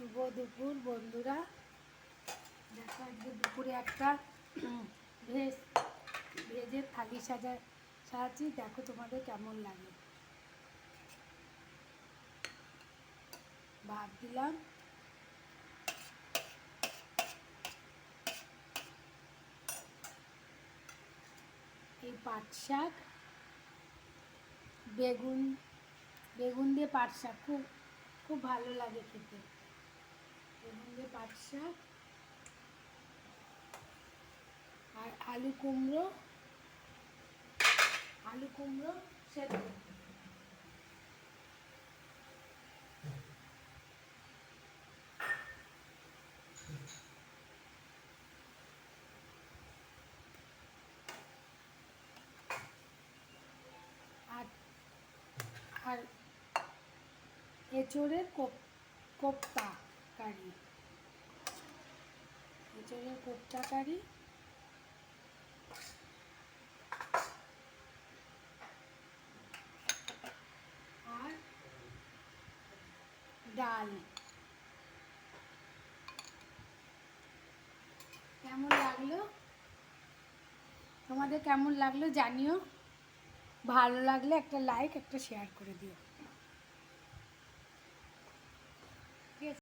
শুভ দুপুর বন্ধুরা। দেখো আজকে দুপুরে একটা ভেজে থালি সাজাচ্ছি। দেখো তোমাদের কেমন লাগে। ভাত দিলাম, এই পাট শাক, বেগুন দিয়ে পাট শাক খুব খুব ভালো লাগে খেতে। বেগুন দিয়ে পাট শাক আর আলু কুমড়ো সেদ্ধ। আর এঁচোড়ের কোপ্তা কারি, এঁচোড়ের কোপ্তা কারি আর ডাল। কেমন লাগলো? তোমাদের কেমন লাগলো জানিও। ভালো লাগলে একটা লাইক, একটা শেয়ার করে দিও।